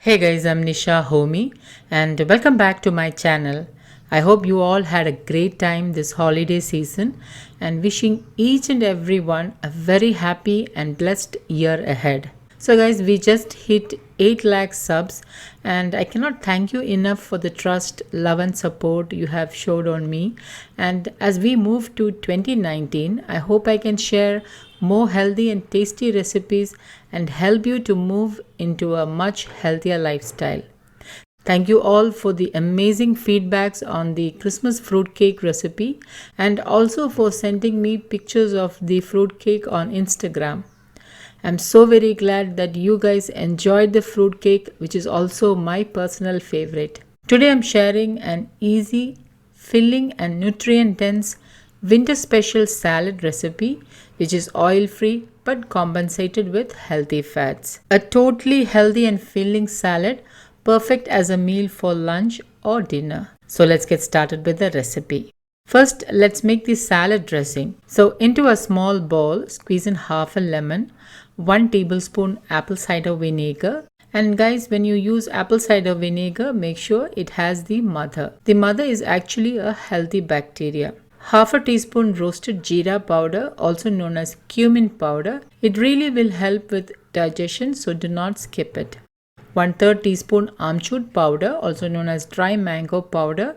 Hey guys, I'm Nisha Homi and welcome back to my channel. I hope you all had a great time this holiday season and wishing each and everyone a very happy and blessed year ahead. So guys, we just hit 8 lakh subs and I cannot thank you enough for the trust, love and support you have showed on me. And as we move to 2019, I hope I can share more healthy and tasty recipes and help you to move into a much healthier lifestyle. Thank you all for the amazing feedbacks on the Christmas fruitcake recipe and also for sending me pictures of the fruitcake on Instagram. I'm so very glad that you guys enjoyed the fruitcake, which is also my personal favorite. Today I'm sharing an easy, filling and nutrient dense winter special salad recipe which is oil free but compensated with healthy fats. A totally healthy and filling salad perfect as a meal for lunch or dinner. So let's get started with the recipe. First, let's make the salad dressing. So into a small bowl, squeeze in half a lemon, 1 tablespoon apple cider vinegar. And guys, when you use apple cider vinegar, make sure it has the mother. The mother is actually a healthy bacteria. Half a teaspoon roasted jeera powder, also known as cumin powder. It really will help with digestion, so do not skip it. 1/3 teaspoon amchur powder, also known as dry mango powder.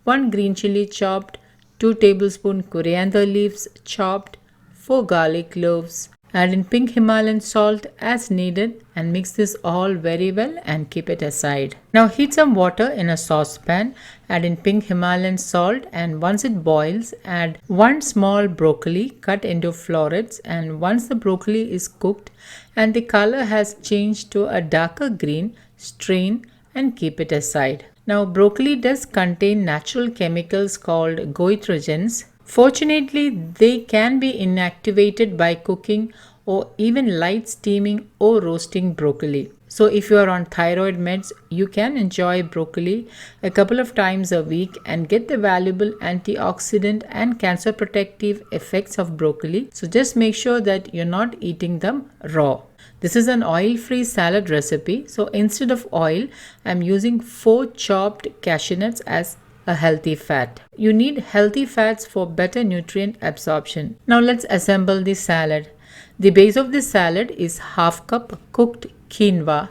1 green chili chopped. 2 tablespoon coriander leaves chopped. 4 garlic cloves. Add in pink Himalayan salt as needed and mix this all very well and keep it aside. Now heat some water in a saucepan, add in pink Himalayan salt and once it boils, add 1 small broccoli cut into florets, and once the broccoli is cooked and the color has changed to a darker green, strain and keep it aside. Now broccoli does contain natural chemicals called goitrogens. Fortunately, they can be inactivated by cooking or even light steaming or roasting broccoli. So if you are on thyroid meds, you can enjoy broccoli a couple of times a week and get the valuable antioxidant and cancer protective effects of broccoli. So just make sure that you're not eating them raw. This is an oil-free salad recipe. So instead of oil, I'm using 4 chopped cashew-nuts as a healthy fat. You need healthy fats for better nutrient absorption. Now let's assemble the salad. The base of the salad is half cup cooked quinoa.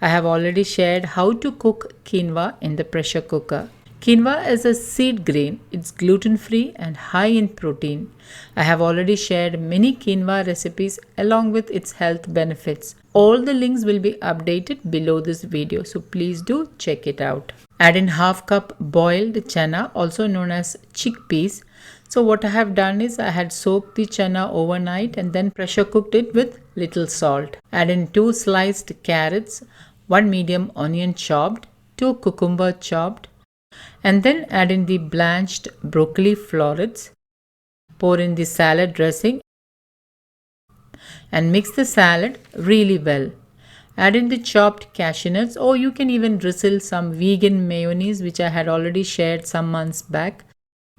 I have already shared how to cook quinoa in the pressure cooker. Quinoa is a seed grain. It's gluten-free and high in protein. I have already shared many quinoa recipes along with its health benefits. All the links will be updated below this video, so please do check it out. Add in half cup boiled channa, also known as chickpeas. So what I have done is I had soaked the channa overnight and then pressure cooked it with little salt. Add in 2 sliced carrots, 1 medium onion chopped, 2 cucumber chopped, and then add in the blanched broccoli florets. Pour in the salad dressing and mix the salad really well. Add in the chopped cashew nuts, or you can even drizzle some vegan mayonnaise which I had already shared some months back.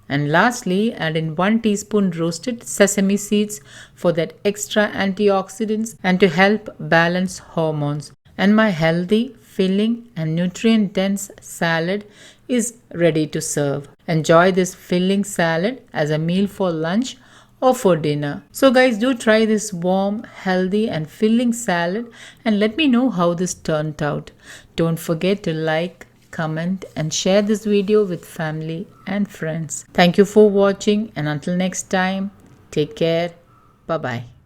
And lastly, add in 1 teaspoon roasted sesame seeds for that extra antioxidants and to help balance hormones. And my healthy, filling and nutrient dense salad is ready to serve. Enjoy this filling salad as a meal for lunch or for dinner. So guys, do try this warm, healthy and filling salad and let me know how this turned out. Don't forget to like, comment and share this video with family and friends. Thank you for watching and until next time, take care. Bye-bye.